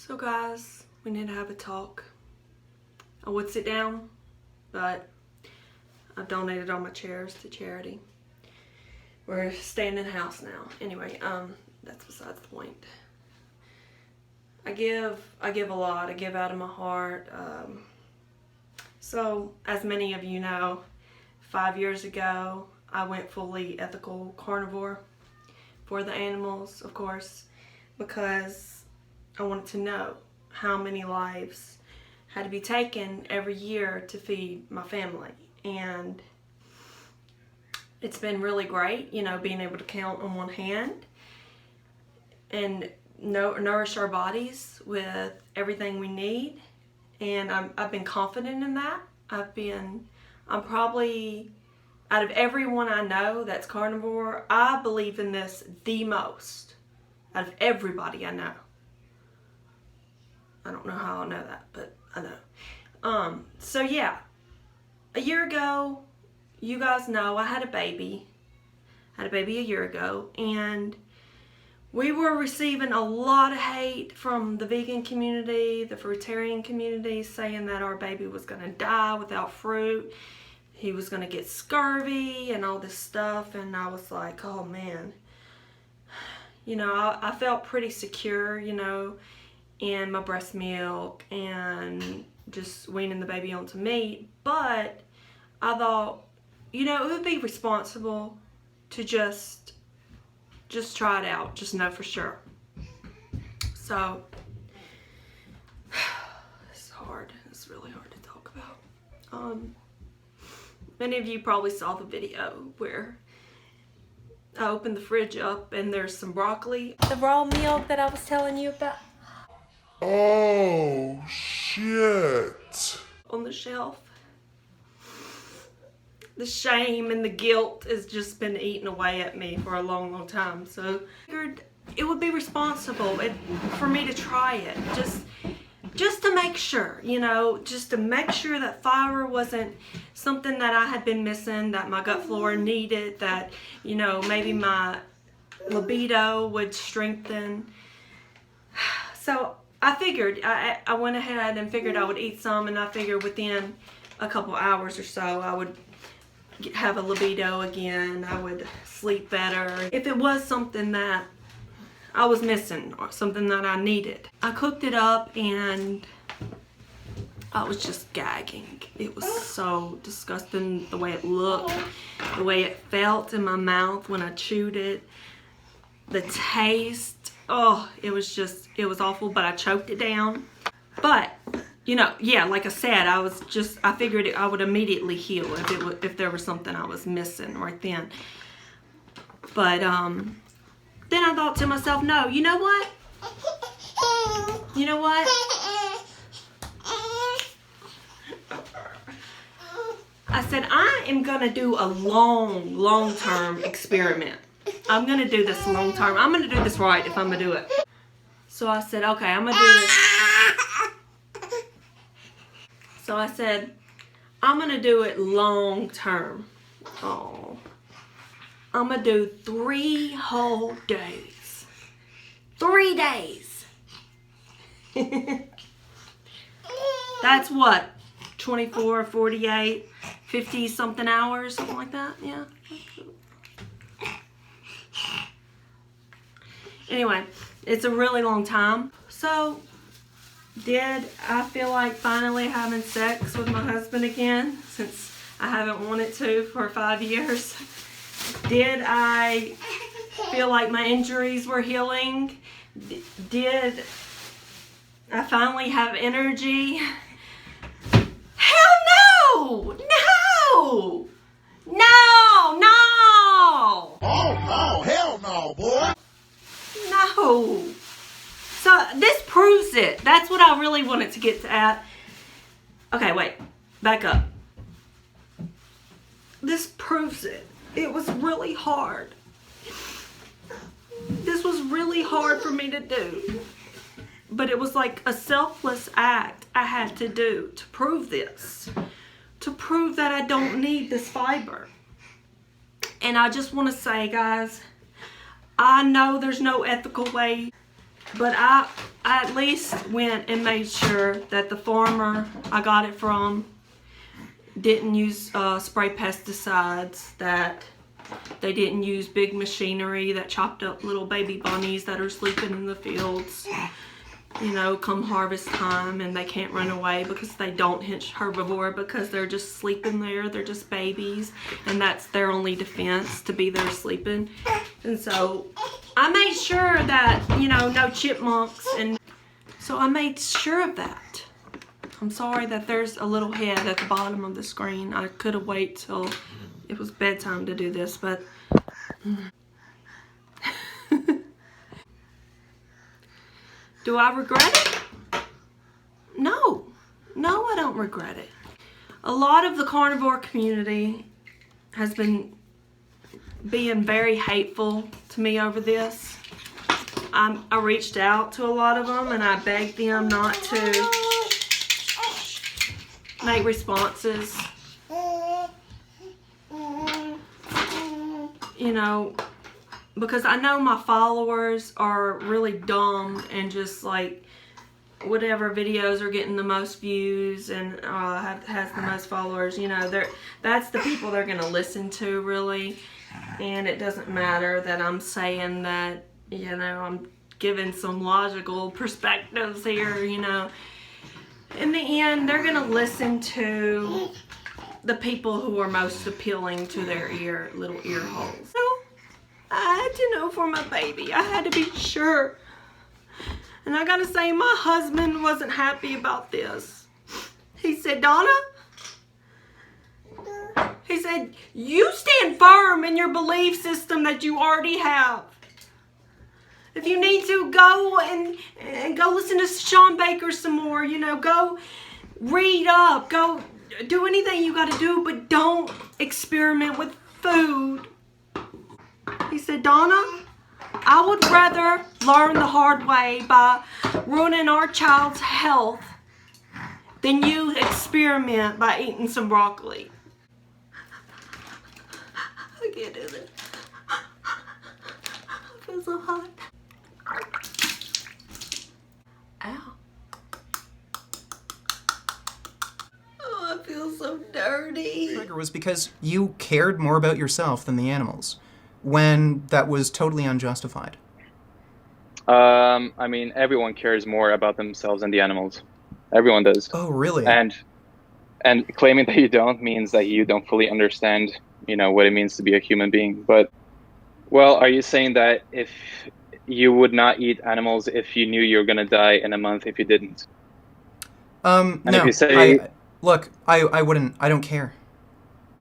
So guys, we need to have a talk. I would sit down, but I've donated all my chairs to charity. We're staying in the house now. Anyway, that's besides the point. I give a lot. I give out of my heart. So, as many of you know, 5 years ago, I went fully ethical carnivore for the animals, of course, because I wanted to know how many lives had to be taken every year to feed my family. And it's been really great, you know, being able to count on one hand and nourish our bodies with everything we need. And I've been confident in that. I'm probably, out of everyone I know that's carnivore, I believe in this the most out of everybody I know. I don't know how I know that, but I know. So yeah, a year ago, you guys know I had a baby. I had a baby a year ago, and we were receiving a lot of hate from the vegan community, the fruitarian community, saying that our baby was going to die without fruit. He was going to get scurvy and all this stuff. And I was like, oh man. You know, I felt pretty secure, you know, in my breast milk and just weaning the baby onto meat. But I thought, you know, it would be responsible to just try it out, just know for sure. So it's hard. It's really hard to talk about. Many of you probably saw the video where I opened the fridge up and there's some broccoli, the raw milk that I was telling you about. Oh shit. On the shelf. The shame and the guilt has just been eating away at me for a long, long time. So I figured it would be responsible for me to try it. Just to make sure, you know, just to make sure that fiber wasn't something that I had been missing, that my gut flora needed, that, you know, maybe my libido would strengthen. So I figured, I went ahead and figured I would eat some, and I figured within a couple hours or so I would have a libido again. I would sleep better. If it was something that I was missing or something that I needed. I cooked it up and I was just gagging. It was so disgusting, the way it looked, the way it felt in my mouth when I chewed it, the taste. Oh, it was awful, but I choked it down. But you know, yeah, like I said, I figured I would immediately heal if there was something I was missing right then. But then I thought to myself, no, you know what? You know what? I said, I am gonna do a long-term experiment. I'm gonna do this long-term. I'm gonna do this right if I'm gonna do it. So I said, okay, I'm gonna do this. So I said, I'm going to do it long term. Oh, I'm going to do 3 whole days. 3 days. That's what? 24, 48, 50 something hours, something like that. Yeah. Anyway, it's a really long time. So, did I feel like finally having sex with my husband again, since I haven't wanted to for 5 years? Did I feel like my injuries were healing? Did I finally have energy? Hell no! No! No! No! Oh no, hell no, boy. No! So this proves it. That's what I really wanted to get at. Okay, wait. Back up. This proves it. It was really hard. This was really hard for me to do. But it was like a selfless act I had to do to prove this. To prove that I don't need this fiber. And I just want to say, guys, I know there's no ethical way, but I at least went and made sure that the farmer I got it from didn't use spray pesticides, that they didn't use big machinery that chopped up little baby bunnies that are sleeping in the fields, you know, come harvest time, and they can't run away because they don't hit herbivore because they're just sleeping there. They're just babies, and that's their only defense, to be there sleeping. And so I made sure that, you know, no chipmunks, and so I made sure of that. I'm sorry that there's a little head at the bottom of the screen. I could have waited till it was bedtime to do this, but do I regret it? No. No, I don't regret it. A lot of the carnivore community has been being very hateful to me over this. I reached out to a lot of them and I begged them not to make responses. You know, because I know my followers are really dumb and just like whatever videos are getting the most views and has the most followers, you know, that's the people they're gonna listen to, really. And it doesn't matter that I'm saying that, you know, I'm giving some logical perspectives here, you know. In the end, they're gonna listen to the people who are most appealing to their little ear holes. So I had to know for my baby. I had to be sure. And I gotta say, my husband wasn't happy about this. He said, Donna, he said, you stand firm in your belief system that you already have. If you need to, go and go listen to Sean Baker some more, you know, go read up, go do anything you gotta do, but don't experiment with food. He said, Donna, I would rather learn the hard way by ruining our child's health than you experiment by eating some broccoli. I can't do this. I feel so hot. Ow. Oh, I feel so dirty. Trigger was because you cared more about yourself than the animals, when that was totally unjustified. I mean, everyone cares more about themselves than the animals. Everyone does. Oh, really? And claiming that you don't means that you don't fully understand, you know, what it means to be a human being. But, well, are you saying that if you would not eat animals if you knew you were going to die in a month if you didn't? No. If you say... Look, I wouldn't. I don't care.